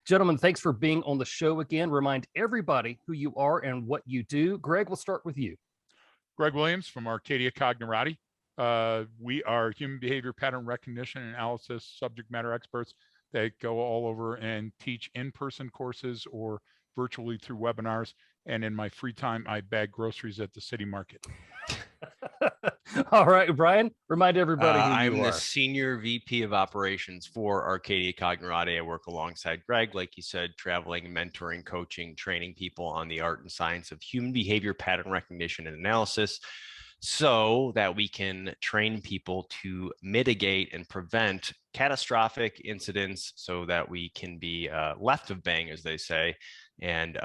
Gentlemen, thanks for being on the show again. Remind everybody who you are and what you do. Greg, we'll start with you. Greg Williams from Arcadia Cognerati. We are human behavior pattern recognition and analysis subject matter experts that go all over and teach in-person courses or virtually through webinars. And in my free time, I bag groceries at the city market. All right, Brian, remind everybody who you I'm are. the Senior VP of Operations for Arcadia Cognerati. I work alongside Greg, like you said, traveling, mentoring, coaching, training people on the art and science of human behavior pattern recognition and analysis so that we can train people to mitigate and prevent catastrophic incidents so that we can be left of bang, as they say, and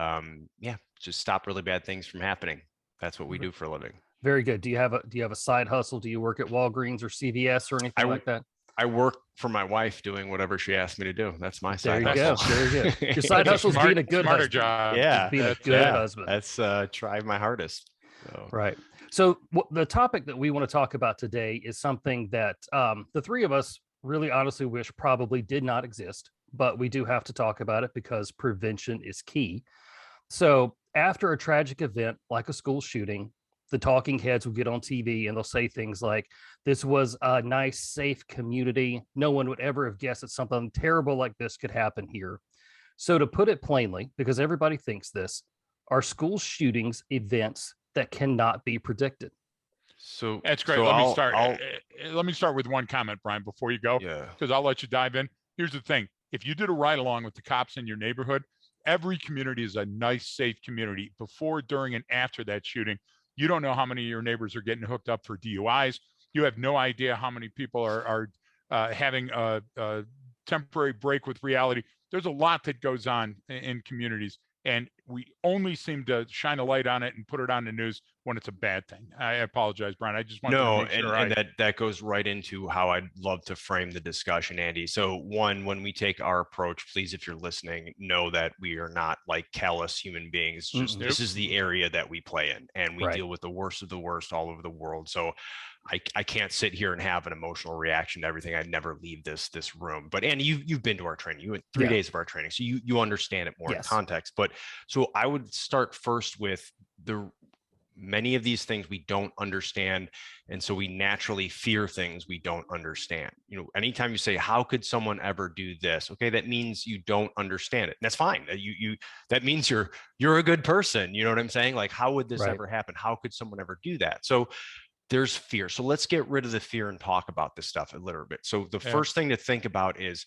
just stop really bad things from happening. That's what we do for a living. Very good. Do you have a side hustle? Do you work at Walgreens or CVS or anything like that? I work for my wife doing whatever she asked me to do. That's my side hustle. There you go. Your side hustle is being a good husband. Job. Yeah, being a good husband. That's try my hardest. So. Right. So the topic that we want to talk about today is something that the three of us really honestly wish probably did not exist, but we do have to talk about it because prevention is key. So after a tragic event like a school shooting, the talking heads will get on TV and they'll say things like, this was a nice, safe community. No one would ever have guessed that something terrible like this could happen here. So to put it plainly, because everybody thinks this, are school shootings events that cannot be predicted? So that's great. So let me start with one comment, Brian, before you go, because I'll let you dive in. Here's the thing. If you did a ride along with the cops in your neighborhood, every community is a nice, safe community before, during, and after that shooting. You don't know how many of your neighbors are getting hooked up for DUIs. You have no idea how many people are having a temporary break with reality. There's a lot that goes on in communities, and we only seem to shine a light on it and put it on the news when it's a bad thing. I apologize, Brian. I just want to make sure. And that goes right into how I'd love to frame the discussion, Andy. So one, when we take our approach, please, if you're listening, know that we are not like callous human beings. Just this is the area that we play in, and we deal with the worst of the worst all over the world. So I can't sit here and have an emotional reaction to everything. I'd never leave this room. But Andy, you've been to our training. You went 3 days of our training, so you understand it more in context. But so I would start first with many of these things we don't understand, and so we naturally fear things we don't understand. Anytime you say, how could someone ever do this? Okay, that means you don't understand it. And that's fine. That means you're a good person. You know what I'm saying? Like, how would this ever happen? How could someone ever do that? So there's fear. So let's get rid of the fear and talk about this stuff a little bit. So the first thing to think about is,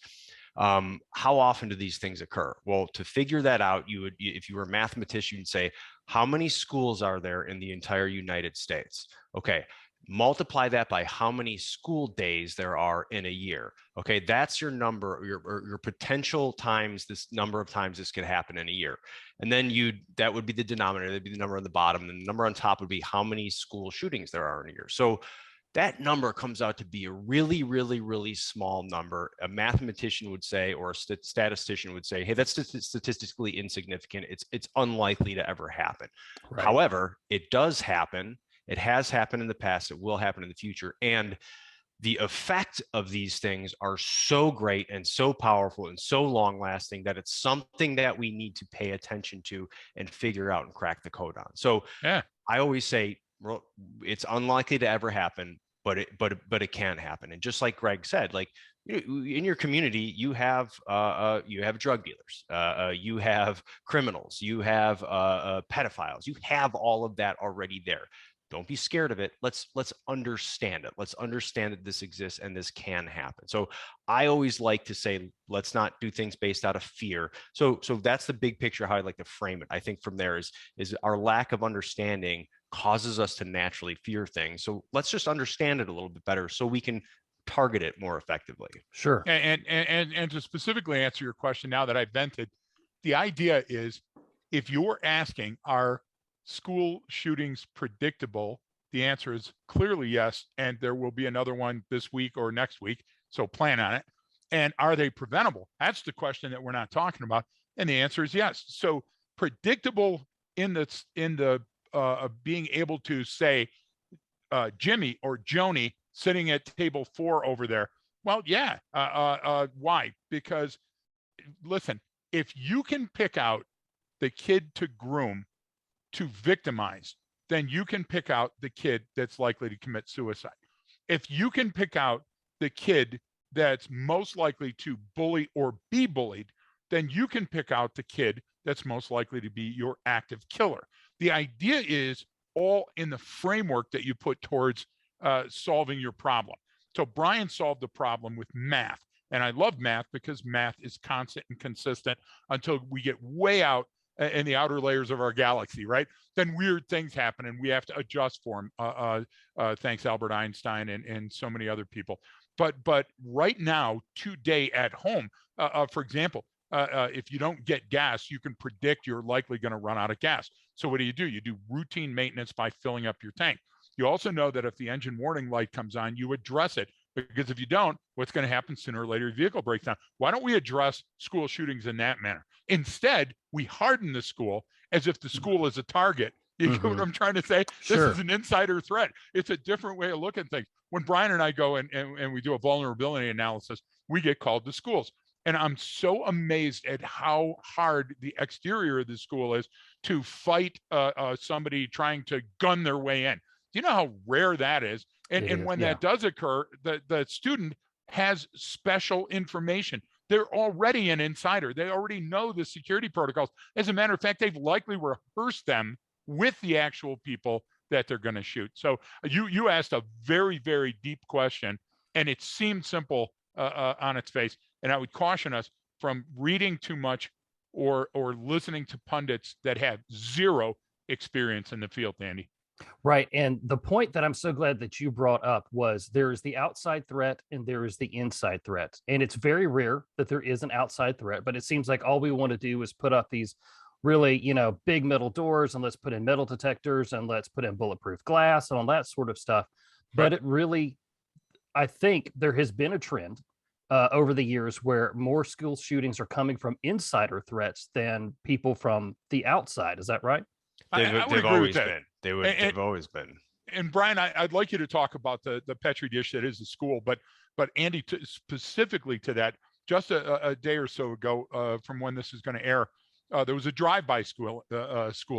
how often do these things occur? Well, to figure that out, if you were a mathematician, you'd say, how many schools are there in the entire United States? Okay, multiply that by how many school days there are in a year. Okay, that's your number, your potential times this number of times this could happen in a year. And then that would be the denominator, that'd be the number on the bottom, and the number on top would be how many school shootings there are in a year. So that number comes out to be a really, really, really small number. A mathematician would say, or a statistician would say, hey, that's statistically insignificant. It's unlikely to ever happen. Right. However, it does happen. It has happened in the past. It will happen in the future. And the effect of these things are so great and so powerful and so long lasting that it's something that we need to pay attention to and figure out and crack the code on. So I always say, it's unlikely to ever happen, but it can happen. And just like Greg said, like in your community, you have drug dealers, you have criminals, you have pedophiles, you have all of that already there. Don't be scared of it. Let's understand it. Let's understand that this exists and this can happen. So I always like to say, let's not do things based out of fear. So that's the big picture, how I like to frame it. I think from there is our lack of understanding causes us to naturally fear things. So let's just understand it a little bit better so we can target it more effectively. Sure. And to specifically answer your question, now that I've vented, the idea is, if you're asking, are school shootings predictable? The answer is clearly yes. And there will be another one this week or next week. So plan on it. And are they preventable? That's the question that we're not talking about. And the answer is yes. So predictable in the being able to say, Jimmy or Joni sitting at table 4 over there. Well, yeah. Why? Because listen, if you can pick out the kid to groom, to victimize, then you can pick out the kid that's likely to commit suicide. If you can pick out the kid that's most likely to bully or be bullied, then you can pick out the kid that's most likely to be your active killer. The idea is all in the framework that you put towards solving your problem. So Brian solved the problem with math. And I love math because math is constant and consistent until we get way out in the outer layers of our galaxy, right? Then weird things happen and we have to adjust for them. Thanks, Albert Einstein and so many other people. But right now, today at home, for example, if you don't get gas, you can predict you're likely going to run out of gas. So what do? You do routine maintenance by filling up your tank. You also know that if the engine warning light comes on, you address it, because if you don't, what's going to happen sooner or later? Your vehicle breaks down. Why don't we address school shootings in that manner? Instead, we harden the school as if the school is a target. You get what I'm trying to say? Sure. This is an insider threat. It's a different way of looking at things. When Brian and I go and we do a vulnerability analysis, we get called to schools. And I'm so amazed at how hard the exterior of the school is to fight somebody trying to gun their way in. Do you know how rare that is? And when that does occur, the student has special information. They're already an insider. They already know the security protocols. As a matter of fact, they've likely rehearsed them with the actual people that they're going to shoot. So you asked a very, very deep question, and it seemed simple on its face. And I would caution us from reading too much or listening to pundits that have zero experience in the field, Andy. Right. And the point that I'm so glad that you brought up was there is the outside threat and there is the inside threat. And it's very rare that there is an outside threat, but it seems like all we want to do is put up these really, big metal doors, and let's put in metal detectors, and let's put in bulletproof glass and all that sort of stuff. But it really, I think there has been a trend over the years where more school shootings are coming from insider threats than people from the outside. Is that right? They've always been. They've always been. And Brian, I'd like you to talk about the petri dish that is the school, but Andy, specifically to that, just a day or so ago from when this is going to air, there was a drive-by school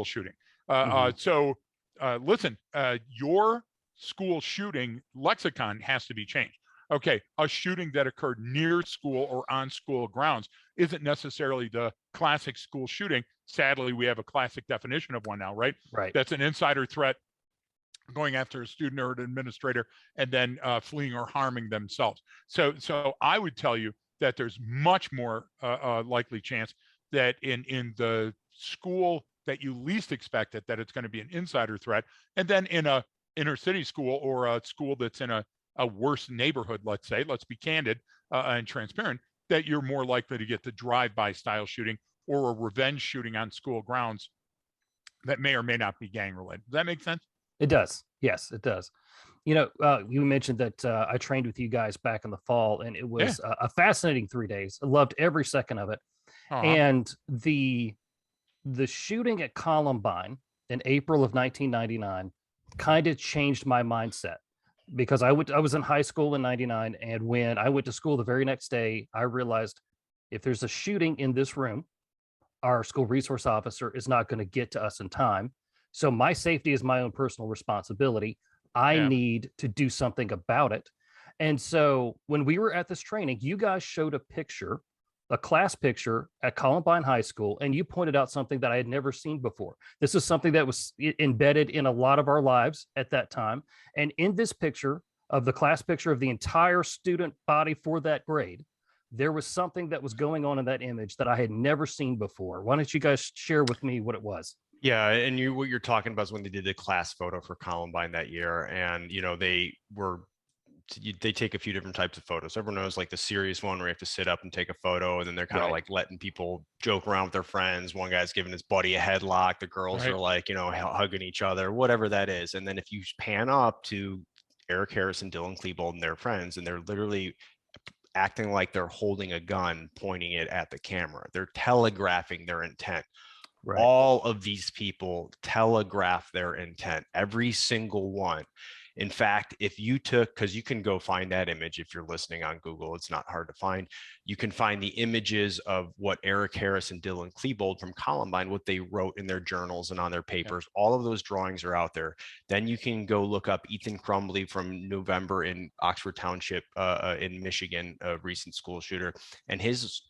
shooting. So listen, your school shooting lexicon has to be changed. Okay, a shooting that occurred near school or on school grounds isn't necessarily the classic school shooting. Sadly, we have a classic definition of one now, right? Right. That's an insider threat going after a student or an administrator and then fleeing or harming themselves. So I would tell you that there's much more likely chance that in the school that you least expect it, that it's going to be an insider threat. And then in a inner city school or a school that's in a worse neighborhood, let's say, let's be candid and transparent, that you're more likely to get the drive-by style shooting or a revenge shooting on school grounds that may or may not be gang related. Does that make sense? It does. Yes, it does. You mentioned that I trained with you guys back in the fall, and it was a fascinating 3 days. I loved every second of it. And the shooting at Columbine in April of 1999 kind of changed my mindset, because I was in high school in 99. And when I went to school the very next day, I realized if there's a shooting in this room, our school resource officer is not going to get to us in time. So my safety is my own personal responsibility. I need to do something about it. And so when we were at this training, you guys showed a class picture at Columbine High School, and you pointed out something that I had never seen before. This is something that was embedded in a lot of our lives at that time. And in this picture of the class picture of the entire student body for that grade, there was something that was going on in that image that I had never seen before. Why don't you guys share with me what it was? Yeah, and what you're talking about is when they did the class photo for Columbine that year, and they take a few different types of photos. Everyone knows like the serious one where you have to sit up and take a photo, and then they're kind of like letting people joke around with their friends. One guy's giving his buddy a headlock. The girls are like, hugging each other, whatever that is. And then if you pan up to Eric Harrison, Dylan Klebold, and their friends, and they're literally acting like they're holding a gun, pointing it at the camera. They're telegraphing their intent. Right. All of these people telegraph their intent, every single one. In fact, if you took, because you can go find that image if you're listening on Google, it's not hard to find. You can find the images of what Eric Harris and Dylan Klebold from Columbine, what they wrote in their journals and on their papers. All of those drawings are out there. Then you can go look up Ethan Crumbley from November in Oxford Township in Michigan, a recent school shooter, and his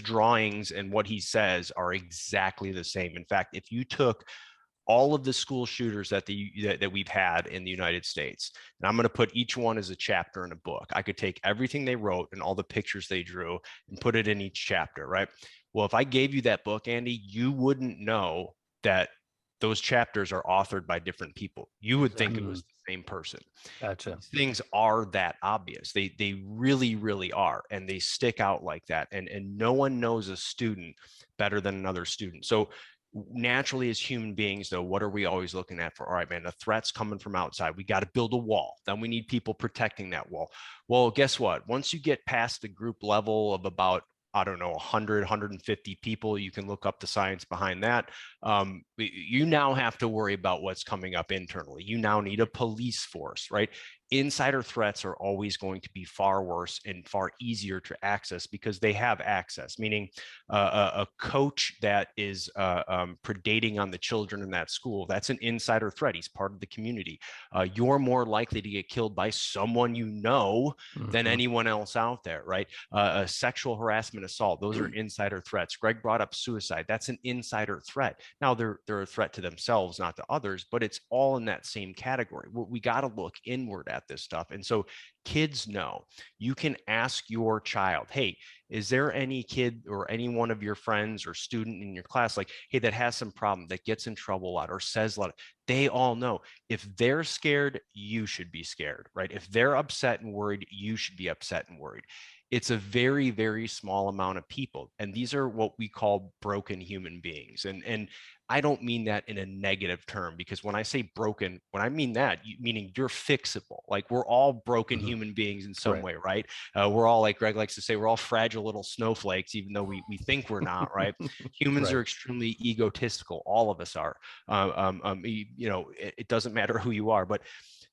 drawings and what he says are exactly the same. In fact, if you took all of the school shooters that we've had in the United States, and I'm going to put each one as a chapter in a book. I could take everything they wrote and all the pictures they drew and put it in each chapter, right? Well, if I gave you that book, Andy, you wouldn't know that those chapters are authored by different people. You would think it was the same person. Gotcha. These things are that obvious. They really, really are. And they stick out like that. And no one knows a student better than another student. So naturally, as human beings, though, what are we always looking at for? All right, man, the threat's coming from outside. We got to build a wall. Then we need people protecting that wall. Well, guess what? Once you get past the group level of about, I don't know, 100, 150 people, you can look up the science behind that. You now have to worry about what's coming up internally. You now need a police force, right? Insider threats are always going to be far worse and far easier to access because they have access, meaning a coach that is predating on the children in that school, that's an insider threat. He's part of the community. You're more likely to get killed by someone you know than anyone else out there, right? Sexual harassment, assault, those are insider threats. Greg brought up suicide. That's an insider threat. Now, they're a threat to themselves, not to others, but it's all in that same category. We got to look inward at this stuff. And so kids know. You can ask your child, hey, is there any kid or any one of your friends or student in your class, like, hey, that has some problem, that gets in trouble a lot or says a lot? They all know. If they're scared, you should be scared, right? If they're upset and worried, you should be upset and worried. It's a very, very small amount of people. And these are what we call broken human beings. And I don't mean that in a negative term, because when I say broken, when I mean that, meaning you're fixable. Like, we're all broken human beings in some way, right? We're all, like Greg likes to say, we're all fragile little snowflakes, even though we think we're not, right? Humans are extremely egotistical. All of us are. It doesn't matter who you are, but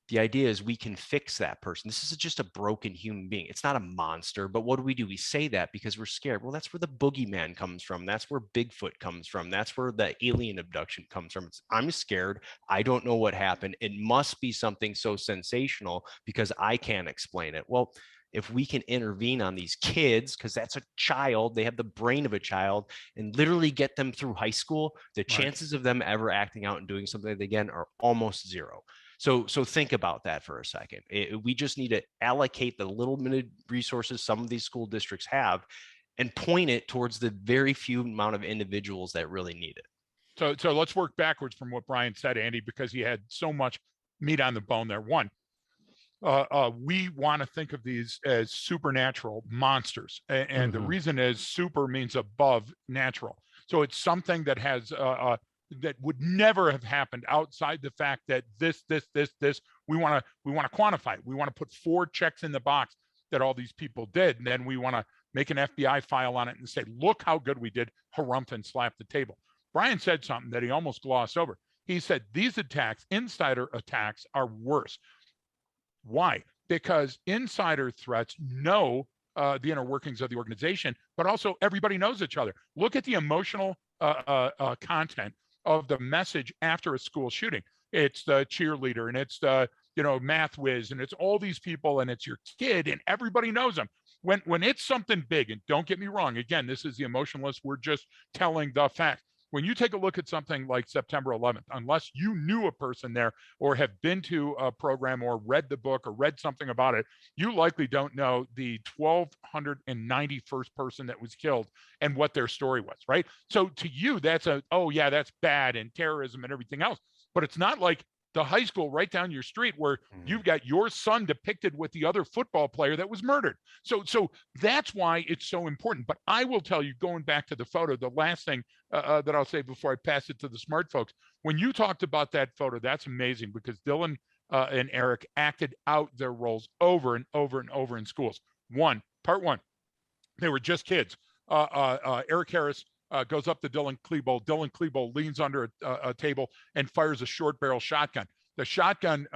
the idea is we can fix that person. This is just a broken human being. It's not a monster, but what do? We say that because we're scared. Well, that's where the boogeyman comes from. That's where Bigfoot comes from. That's where the alien abduction comes from. I'm scared. I don't know what happened. It must be something so sensational because I can't explain it. Well, if we can intervene on these kids, because that's a child, they have the brain of a child, and literally get them through high school, the chances of them ever acting out and doing something again are almost zero. So think about that for a second. We just need to allocate the little minute resources some of these school districts have and point it towards the very few amount of individuals that really need it. So let's work backwards from what Brian said, Andy, because he had so much meat on the bone there. One, we want to think of these as supernatural monsters. And the reason is super means above natural. So it's something that has that would never have happened outside the fact that this, we want to quantify it. We want to put 4 checks in the box that all these people did. And then we want to make an FBI file on it and say, look how good we did, harumph, and slap the table. Brian said something that he almost glossed over. He said, these attacks, insider attacks, are worse. Why? Because insider threats know the inner workings of the organization, but also everybody knows each other. Look at the emotional content of the message after a school shooting. It's the cheerleader, and it's the math whiz, and it's all these people, and it's your kid, and everybody knows them. When it's something big, and don't get me wrong, again, this is the emotionless, we're just telling the fact. When you take a look at something like September 11th, unless you knew a person there or have been to a program or read the book or read something about it, you likely don't know the 1,291st person that was killed and what their story was, right? So to you, that's that's bad and terrorism and everything else. But it's not like the high school right down your street where you've got your son depicted with the other football player that was murdered. So that's why it's so important. But I will tell you, going back to the photo, the last thing that I'll say before I pass it to the smart folks, when you talked about that photo, that's amazing because Dylan and Eric acted out their roles over and over and over in schools. Part one, they were just kids. Eric Harris goes up to Dylan Klebold. Dylan Klebold leans under a table and fires a short barrel shotgun. The shotgun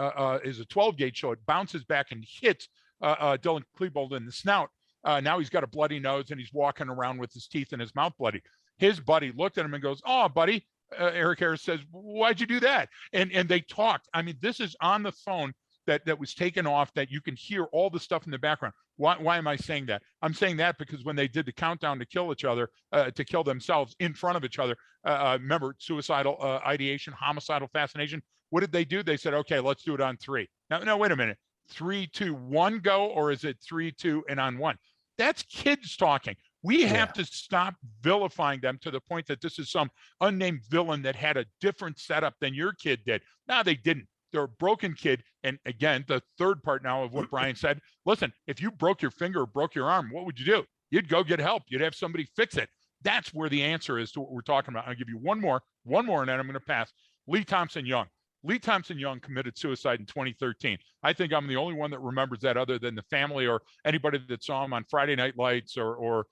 is a 12 gauge, so it bounces back and hits Dylan Klebold in the snout. Now he's got a bloody nose and he's walking around with his teeth and his mouth bloody. His buddy looked at him and goes, "Oh, buddy." Eric Harris says, "Why'd you do that?" And they talked. I mean, this is on the phone that was taken off, that you can hear all the stuff in the background. Why am I saying that? I'm saying that because when they did the countdown to kill each other, to kill themselves in front of each other, remember, suicidal ideation, homicidal fascination. What did they do? They said, "Okay, let's do it on 3." Now, wait a minute. 3, 2, 1, go, or is it 3, 2, and on 1? That's kids talking. We have to stop vilifying them to the point that this is some unnamed villain that had a different setup than your kid did. No, they didn't. They're a broken kid. And again, the third part now of what Brian said, listen, if you broke your finger or broke your arm, what would you do? You'd go get help. You'd have somebody fix it. That's where the answer is to what we're talking about. I'll give you one more, and then I'm going to pass. Lee Thompson Young. Lee Thompson Young committed suicide in 2013. I think I'm the only one that remembers that, other than the family or anybody that saw him on Friday Night Lights or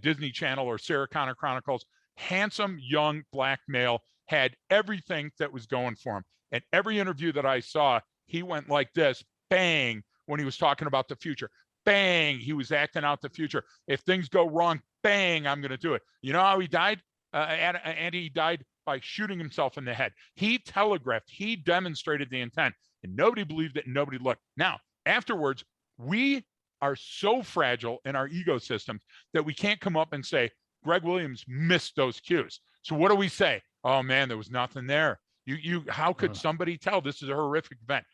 Disney Channel or Sarah Connor Chronicles. Handsome, young, black male, had everything that was going for him. And every interview that I saw, he went like this, bang, when he was talking about the future. Bang, he was acting out the future. If things go wrong, bang, I'm going to do it. You know how he died? Andy died by shooting himself in the head. He telegraphed, he demonstrated the intent, and nobody believed it and nobody looked. Now, afterwards, we are so fragile in our ecosystems that we can't come up and say, Greg Williams missed those cues. So what do we say? Oh man, there was nothing there. How could somebody tell this is a horrific event?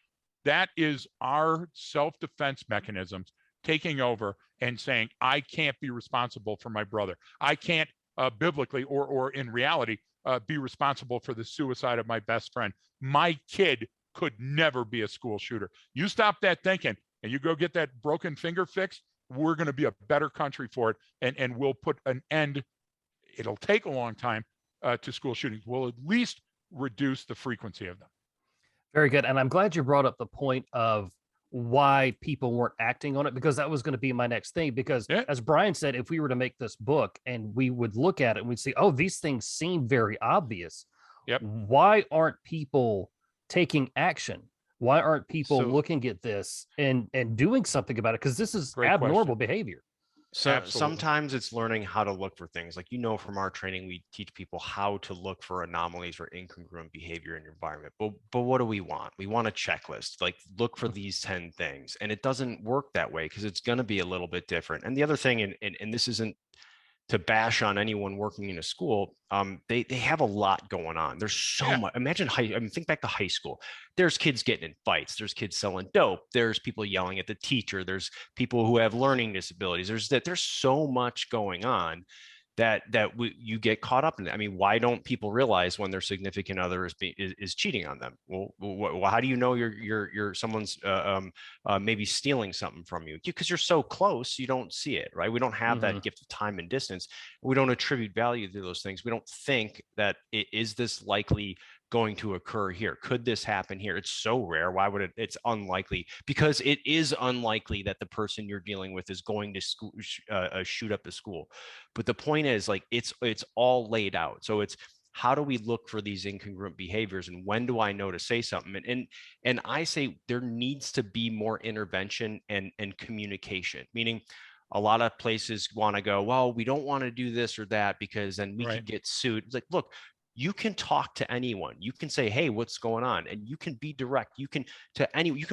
That is our self-defense mechanisms taking over and saying, I can't be responsible for my brother. I can't biblically or in reality be responsible for the suicide of my best friend. My kid could never be a school shooter. You stop that thinking and you go get that broken finger fixed, we're going to be a better country for it, and we'll put an end. It'll take a long time to school shootings. We'll at least reduce the frequency of them. Very good. And I'm glad you brought up the point of why people weren't acting on it, because that was going to be my next thing. Because as Brian said, if we were to make this book and we would look at it and we'd see, oh, these things seem very obvious. Why aren't people taking action? Why aren't people looking at this and doing something about it? Because this is abnormal behavior. So sometimes it's learning how to look for things. Like, from our training, we teach people how to look for anomalies or incongruent behavior in your environment. But what do we want? We want a checklist, like look for these 10 things. And it doesn't work that way because it's going to be a little bit different. And the other thing, and this isn't to bash on anyone working in a school, they have a lot going on. There's so much. Imagine think back to high school. There's kids getting in fights. There's kids selling dope. There's people yelling at the teacher. There's people who have learning disabilities. There's so much going on that you get caught up in it. I mean, why don't people realize when their significant other is cheating on them? Well, how do you know you're someone's maybe stealing something from you? Because you're so close, you don't see it, right? We don't have that gift of time and distance. We don't attribute value to those things. We don't think that is this likely going to occur here? Could this happen here? It's so rare. Why would it? It's unlikely, because it is unlikely that the person you're dealing with is going to shoot up the school. But the point is, like, it's all laid out. So it's, how do we look for these incongruent behaviors, and when do I know to say something? And I say there needs to be more intervention and communication, meaning a lot of places want to go, well, we don't want to do this or that because then we could get sued. It's like, look, you can talk to anyone. You can say, hey, what's going on? And you can be direct. You can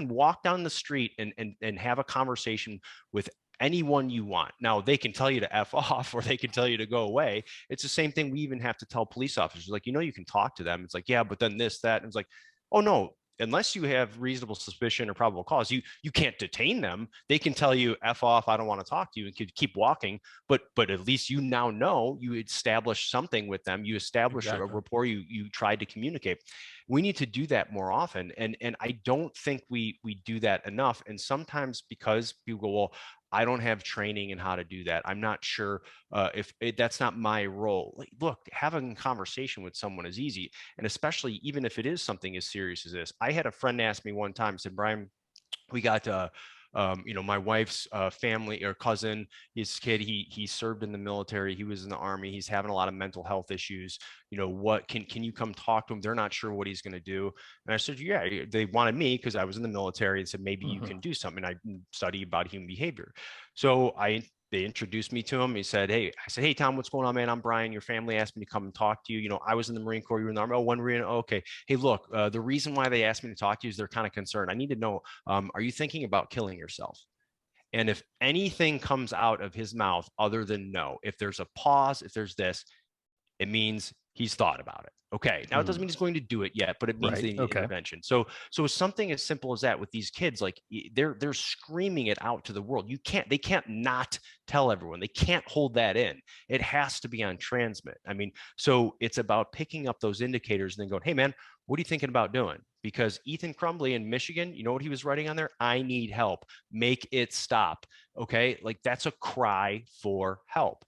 walk down the street and have a conversation with anyone you want. Now, they can tell you to F off, or they can tell you to go away. It's the same thing we even have to tell police officers. Like, you can talk to them. It's like, yeah, but then this, that. And it's like, oh no, unless you have reasonable suspicion or probable cause, you can't detain them. They can tell you F off, I don't want to talk to you, and keep walking. But at least you now know you established something with them. You established a rapport. You tried to communicate. We need to do that more often. And I don't think we do that enough. And sometimes because people go, well, I don't have training in how to do that. I'm not sure if that's not my role. Like, look, having a conversation with someone is easy. And especially even if it is something as serious as this. I had a friend ask me one time, said, Brian, we got My wife's family or cousin, his kid, he served in the military. He was in the Army. He's having a lot of mental health issues. What can you come talk to him? They're not sure what he's going to do. And I said, yeah, they wanted me because I was in the military, and said, maybe you can do something. I study about human behavior. So they introduced me to him. He said, I said, hey, Tom, what's going on, man? I'm Brian. Your family asked me to come and talk to you. I was in the Marine Corps. You were in the Army. Oh, one Marine. Oh, okay. Hey, look, the reason why they asked me to talk to you is they're kind of concerned. I need to know, are you thinking about killing yourself? And if anything comes out of his mouth other than no, if there's a pause, if there's this, it means he's thought about it. Okay. Now it doesn't mean he's going to do it yet, but it means the intervention. So it's something as simple as that with these kids. Like they're screaming it out to the world. They can't not tell everyone. They can't hold that in. It has to be on transmit. I mean, so it's about picking up those indicators and then going, hey man, what are you thinking about doing? Because Ethan Crumbly in Michigan, you know what he was writing on there? I need help. Make it stop. Okay. Like that's a cry for help.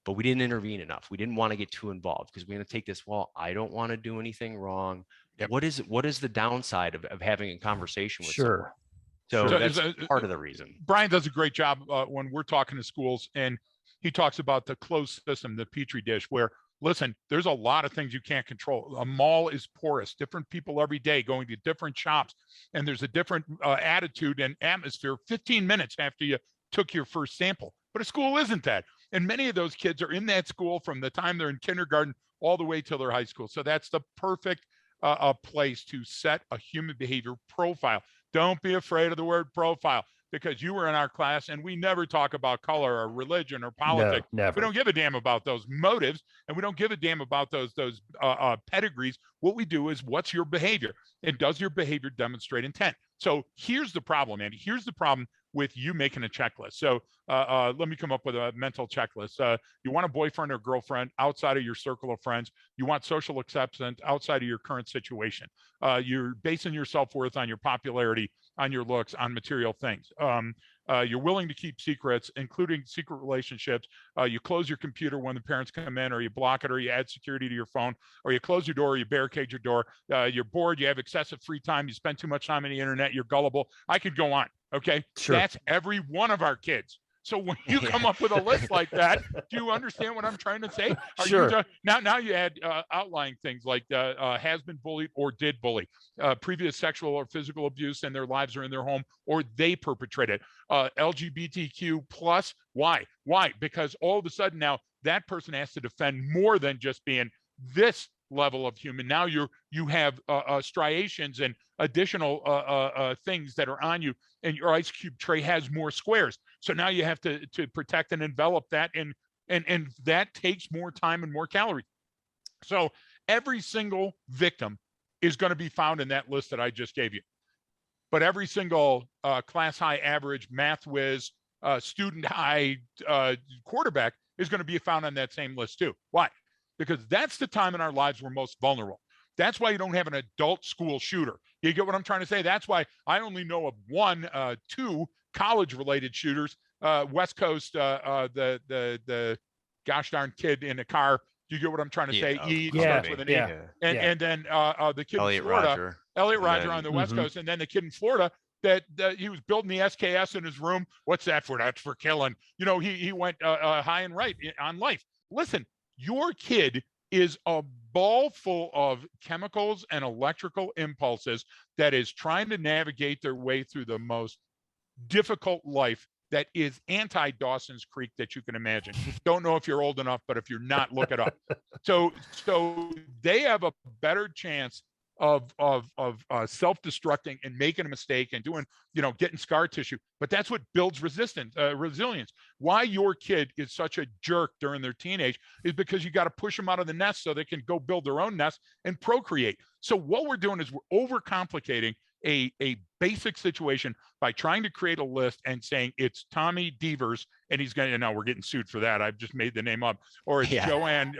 But we didn't intervene enough. We didn't want to get too involved because we're going to take this, well, I don't want to do anything wrong. Yep. What is the downside of having a conversation with someone? So that's part of the reason. Brian does a great job when we're talking to schools, and he talks about the closed system, the Petri dish, where, listen, there's a lot of things you can't control. A mall is porous, different people every day going to different shops, and there's a different attitude and atmosphere 15 minutes after you took your first sample. But a school isn't that. And many of those kids are in that school from the time they're in kindergarten all the way till they're high school. So that's the perfect place to set a human behavior profile. Don't be afraid of the word profile, because you were in our class and we never talk about color or religion or politics. No, never. We don't give a damn about those motives, and we don't give a damn about those pedigrees. What we do is, what's your behavior, and does your behavior demonstrate intent? So here's the problem, Andy. Here's the problem with you making a checklist. So let me come up with a mental checklist. You want a boyfriend or girlfriend outside of your circle of friends. You want social acceptance outside of your current situation. You're basing your self-worth on your popularity, on your looks, on material things. You're willing to keep secrets, including secret relationships. You close your computer when the parents come in, or you block it, or you add security to your phone, or you close your door, or you barricade your door. You're bored, you have excessive free time, you spend too much time on the internet, you're gullible. I could go on. Okay. Sure. That's every one of our kids. So when you come up with a list like that, do you understand what I'm trying to say? Sure. Now you add outlying things like has been bullied or did bully, previous sexual or physical abuse in their lives or in their home, or they perpetrated. LGBTQ plus. Why? Because all of a sudden now that person has to defend more than just being this level of human. Now you have striations and additional things that are on you, and your ice cube tray has more squares. So now you have to protect and envelop that, and that takes more time and more calories. So every single victim is going to be found in that list that I just gave you. But every single class high average, math whiz, student high quarterback is going to be found on that same list too. Why? Because that's the time in our lives we're most vulnerable. That's why you don't have an adult school shooter. You get what I'm trying to say? That's why I only know of two college-related shooters. West Coast, the gosh darn kid in the car. You get what I'm trying to say? E starts with an E. And then the kid in Florida, Elliot Rodger on the West Coast, and then the kid in Florida that he was building the SKS in his room. What's that for? That's for killing. He went high and right on life. Listen, your kid is a ball full of chemicals and electrical impulses that is trying to navigate their way through the most difficult life that is anti-Dawson's Creek that you can imagine. Don't know if you're old enough, but if you're not, look it up. So they have a better chance of self-destructing and making a mistake and doing, getting scar tissue. But that's what builds resilience. Why your kid is such a jerk during their teenage is because you got to push them out of the nest so they can go build their own nest and procreate. So what we're doing is we're overcomplicating a basic situation by trying to create a list and saying it's Tommy Devers, and he's going to, now we're getting sued for that. I've just made the name up. Or it's Joanne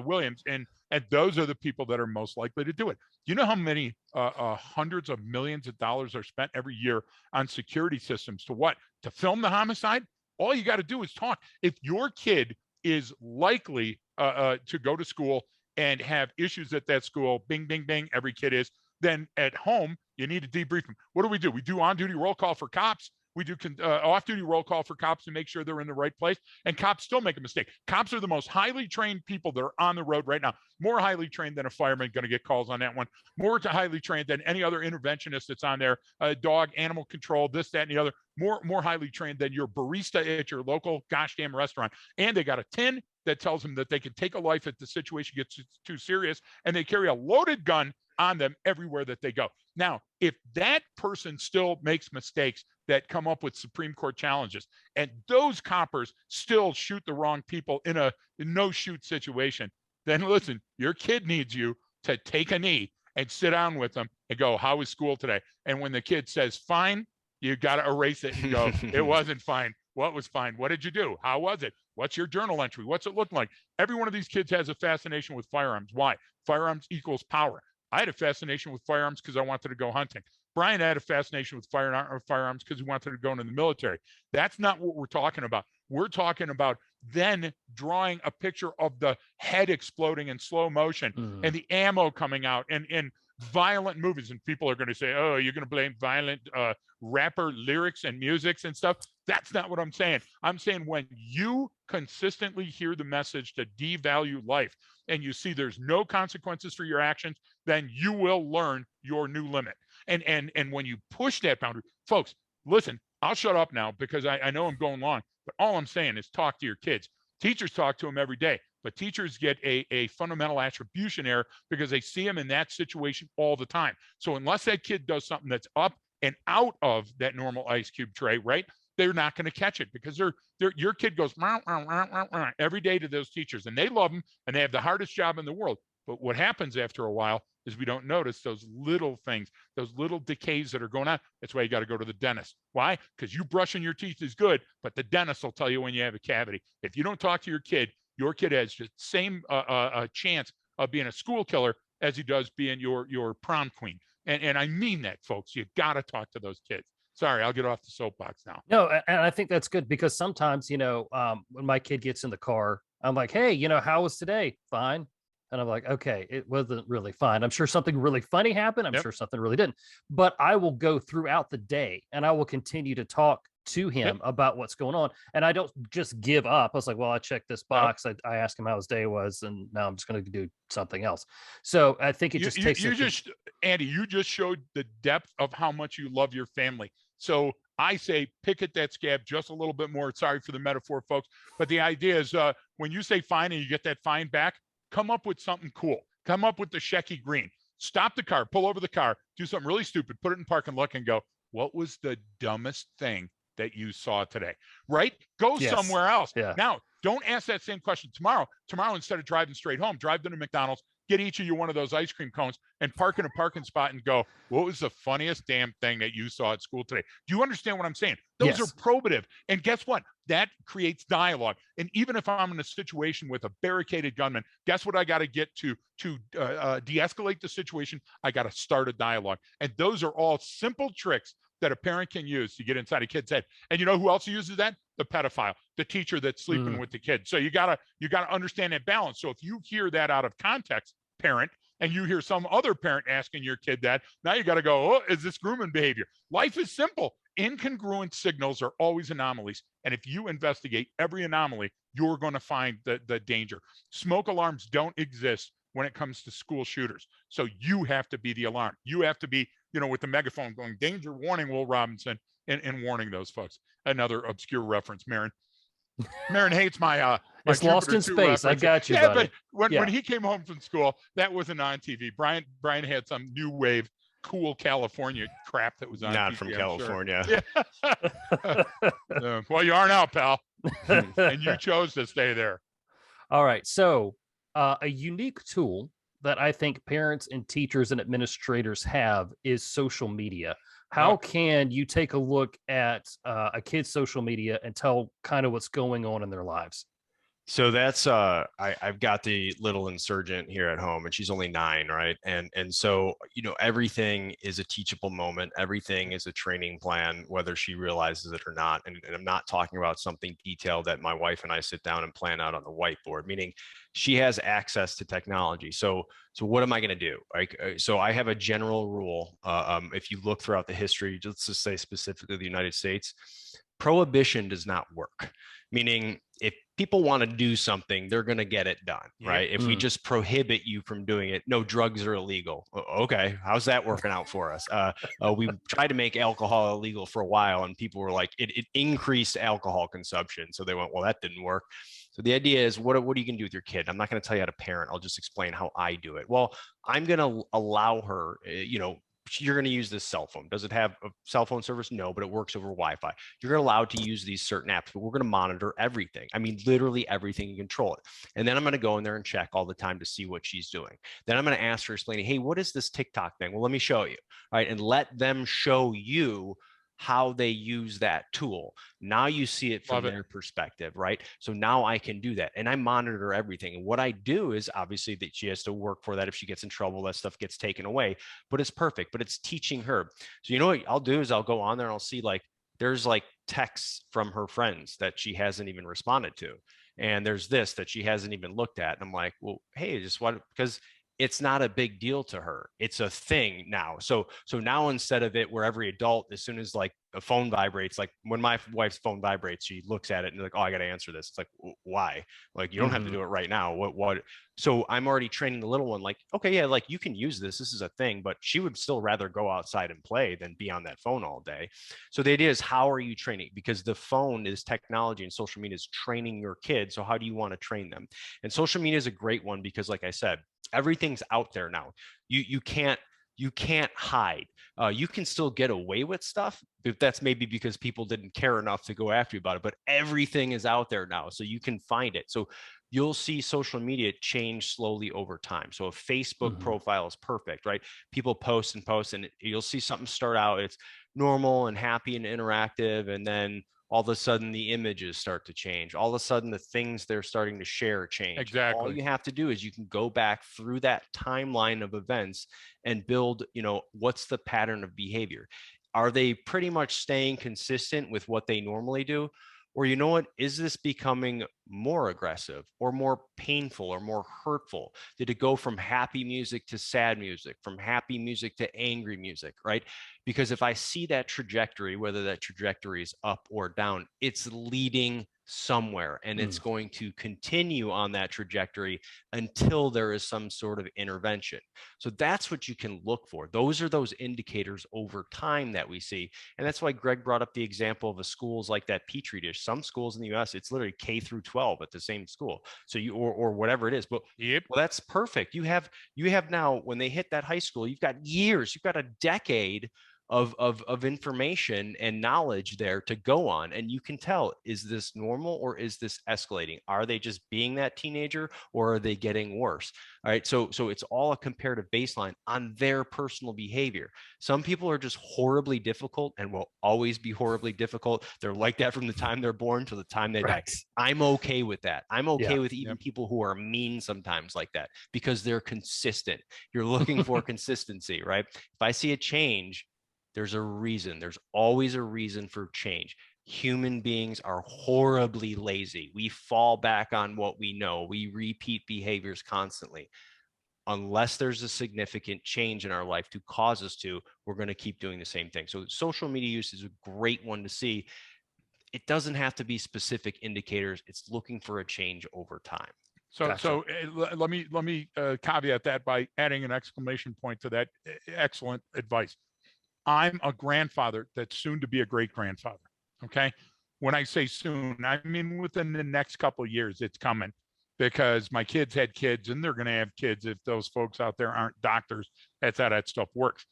Williams. And those are the people that are most likely to do it. You know how many hundreds of millions of dollars are spent every year on security systems to film the homicide? All you got to do is talk. If your kid is likely to go to school and have issues at that school, bing, bing, bing, every kid is, then at home, you need to debrief them. What do? We do on-duty roll call for cops. We do off-duty roll call for cops to make sure they're in the right place, and cops still make a mistake. Cops are the most highly trained people that are on the road right now, more highly trained than a fireman. Going to get calls on that one, more highly trained than any other interventionist that's on there, dog, animal control, this, that, and the other, more highly trained than your barista at your local gosh damn restaurant. And they got a tin that tells them that they can take a life if the situation gets too serious, and they carry a loaded gun on them everywhere that they go. Now, if that person still makes mistakes that come up with Supreme Court challenges, and those coppers still shoot the wrong people in a no-shoot situation, then listen, your kid needs you to take a knee and sit down with them and go, how was school today? And when the kid says fine, you got to erase it and go, it wasn't fine. What was fine? What did you do? How was it? What's your journal entry? What's it looking like? Every one of these kids has a fascination with firearms. Why? Firearms equals power. I had a fascination with firearms because I wanted to go hunting. Brian had a fascination with firearms because he wanted to go into the military. That's not what we're talking about. We're talking about then drawing a picture of the head exploding in slow motion and the ammo coming out and violent movies. And people are going to say, oh, you're going to blame violent rapper lyrics and musics and stuff. That's not what I'm saying. I'm saying when you consistently hear the message to devalue life and you see there's no consequences for your actions, then you will learn your new limit. And when you push that boundary, folks, listen, I'll shut up now because I know I'm going long, but all I'm saying is talk to your kids. Teachers talk to them every day, but teachers get a fundamental attribution error because they see them in that situation all the time. So unless that kid does something that's up and out of that normal ice cube tray, right, they're not going to catch it because your kid goes rah, rah, rah, rah, rah, every day to those teachers, and they love them, and they have the hardest job in the world. But what happens after a while is we don't notice those little things, those little decays that are going on. That's why you got to go to the dentist. Why? Because you brushing your teeth is good, but the dentist will tell you when you have a cavity. If you don't talk to your kid has just the same chance of being a school killer as he does being your prom queen. And I mean that, folks. You got to talk to those kids. Sorry, I'll get off the soapbox now. No, and I think that's good because sometimes, when my kid gets in the car, I'm like, hey, how was today? Fine. And I'm like, okay, it wasn't really fine. I'm sure something really funny happened. I'm sure something really didn't. But I will go throughout the day and I will continue to talk to him about what's going on. And I don't just give up. I was like, well, I checked this box. I asked him how his day was, and now I'm just going to do something else. So I think it just takes. Andy, you just showed the depth of how much you love your family. So I say pick at that scab just a little bit more. Sorry for the metaphor, folks. But the idea is when you say fine and you get that fine back, come up with something cool. Come up with the Shecky green. Stop the car, pull over the car, do something really stupid, put it in park and look and go, what was the dumbest thing that you saw today? Right? Go somewhere else. Yeah. Now, don't ask that same question tomorrow. Tomorrow, instead of driving straight home, drive to the McDonald's, get each of you one of those ice cream cones and park in a parking spot and go, what was the funniest damn thing that you saw at school today? Do you understand what I'm saying? Those are probative. And guess what? That creates dialogue. And even if I'm in a situation with a barricaded gunman, guess what I got to get to de-escalate the situation? I got to start a dialogue. And those are all simple tricks that a parent can use to get inside a kid's head. And you know who else uses that? The pedophile, the teacher that's sleeping with the kid. So you gotta understand that balance. So if you hear that out of context, parent, and you hear some other parent asking your kid that, now you got to go, oh, is this grooming behavior? Life is simple. Incongruent signals are always anomalies. And if you investigate every anomaly, you're going to find the danger. Smoke alarms don't exist when it comes to school shooters. So you have to be the alarm. You have to be, with the megaphone going, danger, warning, Will Robinson, and warning those folks. Another obscure reference, Marren. Marren hates my it's Jupiter Lost in Space. Reference. I got you, yeah, buddy. But when he came home from school, that wasn't on TV. Brian had some new wave, cool California crap that was on Not TV, from I'm California. Sure. Yeah. Well, you are now, pal. And you chose to stay there. All right. So a unique tool that I think parents and teachers and administrators have is social media. How can you take a look at a kid's social media and tell kind of what's going on in their lives? So that's I've got the little insurgent here at home, and she's only 9, right? And so, you know, everything is a teachable moment. Everything is a training plan, whether she realizes it or not. And I'm not talking about something detailed that my wife and I sit down and plan out on the whiteboard, meaning she has access to technology. So what am I going to do? Like, so I have a general rule. If you look throughout the history, let's just say specifically the United States, prohibition does not work. Meaning, if people want to do something, they're going to get it done, right? If we just prohibit you from doing it, no, drugs are illegal. Okay, how's that working out for us? We tried to make alcohol illegal for a while, and people were like, it increased alcohol consumption. So they went, well, that didn't work. So the idea is, what are you going to do with your kid? I'm not going to tell you how to parent. I'll just explain how I do it. Well, I'm going to allow her, you're going to use this cell phone. Does it have a cell phone service? No, but it works over Wi-Fi. You're allowed to use these certain apps, but we're going to monitor everything. I mean, literally everything, and control it. And then I'm going to go in there and check all the time to see what she's doing. Then I'm going to ask her, explaining, hey, what is this TikTok thing? Well, let me show you. All right. And let them show you how they use that tool. Now you see it from their perspective, right? So now I can do that. And I monitor everything. And what I do is, obviously, that she has to work for that. If she gets in trouble, that stuff gets taken away, but it's perfect, but it's teaching her. So you know what I'll do is I'll go on there and I'll see, like, there's like texts from her friends that she hasn't even responded to. And there's this that she hasn't even looked at. And I'm like, well, hey, just what, because it's not a big deal to her. It's a thing now. So now, instead of it where every adult, as soon as like a phone vibrates, like when my wife's phone vibrates, she looks at it and like, oh, I got to answer this. It's like, why? Like, you don't have to do it right now. What? So I'm already training the little one, like, okay, yeah, like you can use this. This is a thing, but she would still rather go outside and play than be on that phone all day. So the idea is, how are you training? Because the phone is technology and social media is training your kids. So how do you want to train them? And social media is a great one because, like I said, everything's out there now. You can't hide. You can still get away with stuff, but that's maybe because people didn't care enough to go after you about it. But everything is out there now, so you can find it. So you'll see social media change slowly over time. So a Facebook profile is perfect, right? People post and post, and you'll see something start out, it's normal and happy and interactive, and then all of a sudden the images start to change. All of a sudden the things they're starting to share change. Exactly. All you have to do is you can go back through that timeline of events and build, what's the pattern of behavior? Are they pretty much staying consistent with what they normally do? Or, you know what, is this becoming more aggressive or more painful or more hurtful? Did it go from happy music to sad music, from happy music to angry music, right? Because if I see that trajectory, whether that trajectory is up or down, it's leading somewhere, and it's going to continue on that trajectory until there is some sort of intervention. So that's what you can look for. Those are those indicators over time that we see. And that's why Greg brought up the example of the schools like that Petri dish. Some schools in the US, it's literally K through 12 at the same school. So or whatever it is. But well, that's perfect. You have now, when they hit that high school, you've got years, you've got a decade of information and knowledge there to go on. And you can tell, is this normal or is this escalating? Are they just being that teenager, or are they getting worse? All right. So it's all a comparative baseline on their personal behavior. Some people are just horribly difficult and will always be horribly difficult. They're like that from the time they're born to the time they die. I'm okay with that. I'm okay with even people who are mean sometimes like that, because they're consistent. You're looking for consistency, right? If I see a change, there's a reason. There's always a reason for change. Human beings are horribly lazy. We fall back on what we know. We repeat behaviors constantly. Unless there's a significant change in our life to cause us to, we're going to keep doing the same thing. So social media use is a great one to see. It doesn't have to be specific indicators. It's looking for a change over time. So let me caveat that by adding an exclamation point to that. Excellent advice. I'm a grandfather that's soon to be a great grandfather. Okay. When I say soon, I mean within the next couple of years, it's coming, because my kids had kids and they're going to have kids if those folks out there aren't doctors. That's how that stuff works.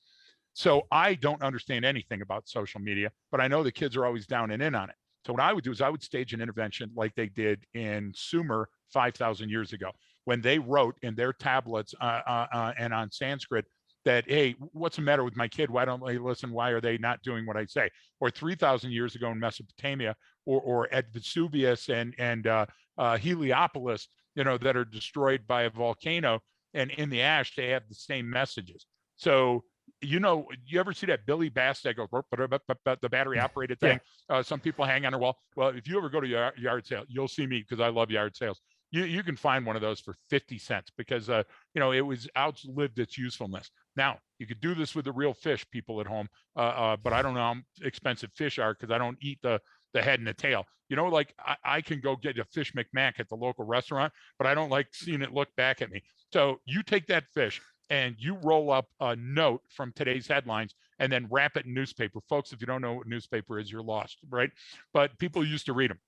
So I don't understand anything about social media, but I know the kids are always down and in on it. So what I would do is I would stage an intervention like they did in Sumer 5,000 years ago, when they wrote in their tablets and on Sanskrit that, hey, what's the matter with my kid? Why don't they listen? Why are they not doing what I say? Or 3,000 years ago in Mesopotamia, or at Vesuvius and Heliopolis, that are destroyed by a volcano, and in the ash they have the same messages. So you ever see that Billy Bass that goes the battery operated thing? Yeah. Some people hang on a wall. Well, if you ever go to yard sale, you'll see me, because I love yard sales. You can find one of those for 50 cents because it was outlived its usefulness. Now you could do this with the real fish, people at home, but I don't know how expensive fish are, because I don't eat the head and the tail. Like I can go get a fish McMack at the local restaurant, but I don't like seeing it look back at me. So you take that fish and you roll up a note from today's headlines and then wrap it in newspaper. Folks, if you don't know what newspaper is, you're lost, right? But people used to read them.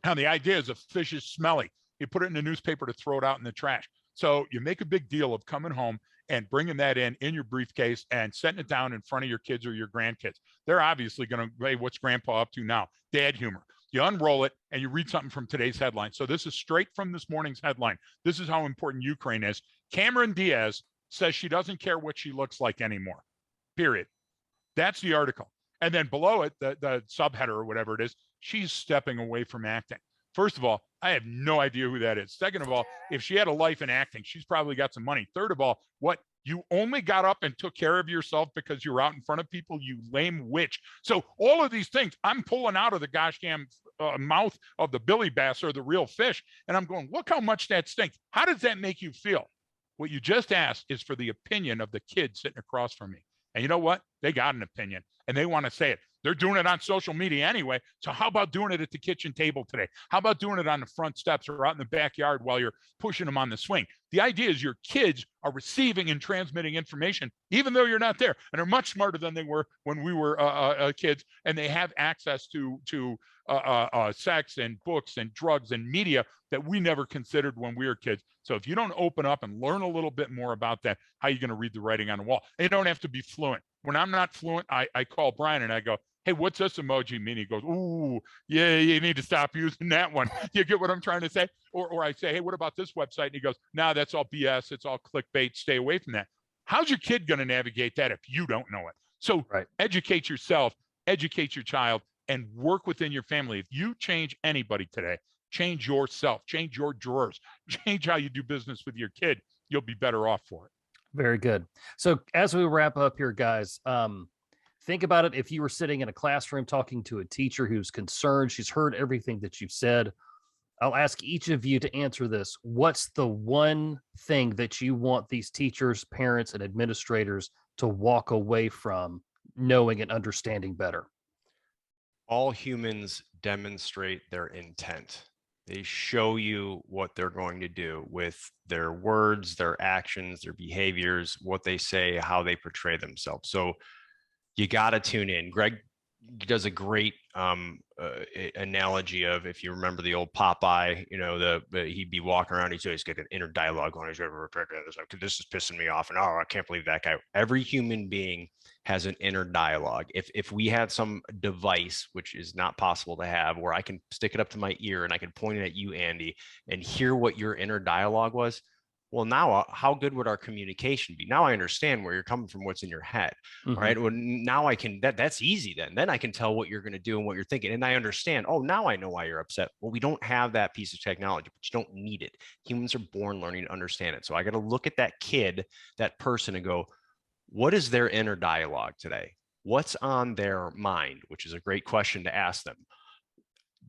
Now, the idea is a fish is smelly. You put it in the newspaper to throw it out in the trash. So you make a big deal of coming home and bringing that in your briefcase and setting it down in front of your kids or your grandkids. They're obviously going to, hey, what's grandpa up to now? Dad humor. You unroll it and you read something from today's headline. So this is straight from this morning's headline. This is how important Ukraine is. Cameron Diaz says she doesn't care what she looks like anymore, period. That's the article. And then below it, the subheader or whatever it is, she's stepping away from acting. First of all, I have no idea who that is. Second of all, if she had a life in acting, she's probably got some money. Third of all, what? You only got up and took care of yourself because you were out in front of people, you lame witch. So all of these things I'm pulling out of the gosh damn mouth of the Billy Bass or the real fish. And I'm going, look how much that stinks. How does that make you feel? What you just asked is for the opinion of the kid sitting across from me. And you know what? They got an opinion and they want to say it. They're doing it on social media anyway. So how about doing it at the kitchen table today? How about doing it on the front steps or out in the backyard while you're pushing them on the swing? The idea is your kids are receiving and transmitting information, even though you're not there. And they're much smarter than they were when we were kids. And they have access to sex and books and drugs and media that we never considered when we were kids. So if you don't open up and learn a little bit more about that, how are you going to read the writing on the wall? And you don't have to be fluent. When I'm not fluent, I call Brian and I go, hey, what's this emoji mean? He goes, ooh, yeah, you need to stop using that one. You get what I'm trying to say? Or I say, hey, what about this website? And he goes, no, that's all BS. It's all clickbait. Stay away from that. How's your kid going to navigate that if you don't know it? So Educate yourself, educate your child, and work within your family. If you change anybody today, change yourself, change your drawers, change how you do business with your kid, you'll be better off for it. Very good. So as we wrap up here, guys, think about it. If you were sitting in a classroom talking to a teacher who's concerned, she's heard everything that you've said. I'll ask each of you to answer this. What's the one thing that you want these teachers, parents, and administrators to walk away from knowing and understanding better? All humans demonstrate their intent. They show you what they're going to do with their words, their actions, their behaviors, what they say, how they portray themselves. So you got to tune in. Greg does a great analogy of, if you remember the old Popeye, he'd be walking around, he'd always get an inner dialogue on his, this is pissing me off, and I can't believe that guy. Every human being has an inner dialogue. If we had some device, which is not possible to have, where I can stick it up to my ear and I can point it at you, Andy, and hear what your inner dialogue was, well, now how good would our communication be? Now I understand where you're coming from, what's in your head. Mm-hmm. All right. Well, now I can, that's easy then. Then I can tell what you're going to do and what you're thinking. And I understand, oh, now I know why you're upset. Well, we don't have that piece of technology, but you don't need it. Humans are born learning to understand it. So I got to look at that kid, that person, and go, what is their inner dialogue today? What's on their mind? Which is a great question to ask them.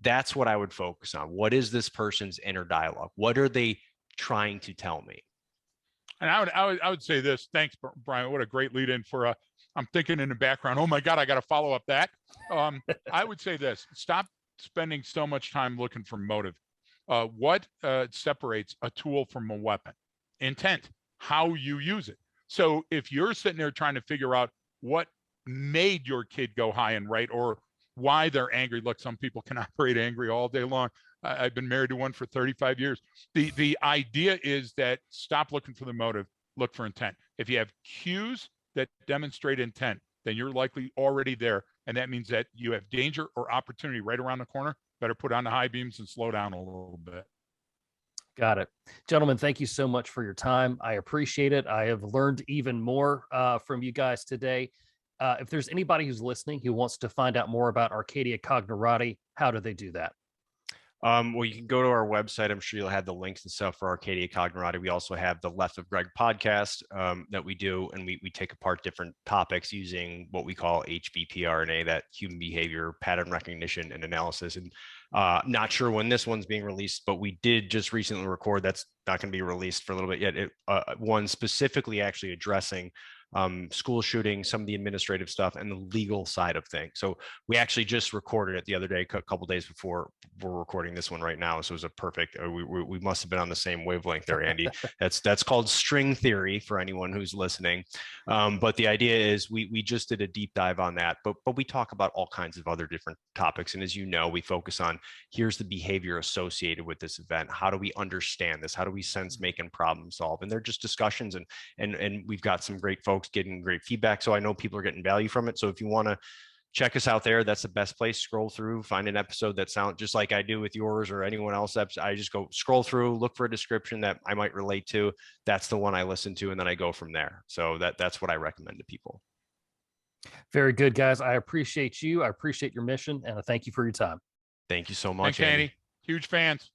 That's what I would focus on. What is this person's inner dialogue? What are they trying to tell me? And I would say this. Thanks, Brian. What a great lead in for I'm thinking in the background, oh my God, I got to follow up that. I would say this: stop spending so much time looking for motive. What separates a tool from a weapon? Intent, how you use it. So if you're sitting there trying to figure out what made your kid go high and right, or why they're angry. Look, some people can operate angry all day long. I've been married to one for 35 years. The idea is that stop looking for the motive, look for intent. If you have cues that demonstrate intent, then you're likely already there. And that means that you have danger or opportunity right around the corner. Better put on the high beams and slow down a little bit. Got it. Gentlemen, thank you so much for your time. I appreciate it. I have learned even more from you guys today. if there's anybody who's listening who wants to find out more about Arcadia Cognerati, how do they do that? Well, you can go to our website. I'm sure you'll have the links and stuff for Arcadia Cognerati. We also have the Left of Greg podcast that we do, and we take apart different topics using what we call HBPRNA, that human behavior pattern recognition and analysis. And not sure when this one's being released, but we did just recently record. That's not going to be released for a little bit yet. One specifically actually addressing school shooting, some of the administrative stuff, and the legal side of things. So we actually just recorded it the other day, a couple days before we're recording this one right now. So it was a perfect, we must have been on the same wavelength there, Andy. That's called string theory for anyone who's listening. But the idea is we just did a deep dive on that, but we talk about all kinds of other different topics. And as you know, we focus on, here's the behavior associated with this event. How do we understand this? How do we sense, make, and problem solve? And they're just discussions, and we've got some great folks getting great feedback. So I know people are getting value from it. So if you want to check us out there, that's the best place. Scroll through, find an episode that sounds just like I do with yours or anyone else. I just go scroll through, look for a description that I might relate to. That's the one I listen to, and then I go from there. So that's what I recommend to people. Very good, guys. I appreciate you. I appreciate your mission, and I thank you for your time. Thank you so much, Thanks, Andy. Huge fans.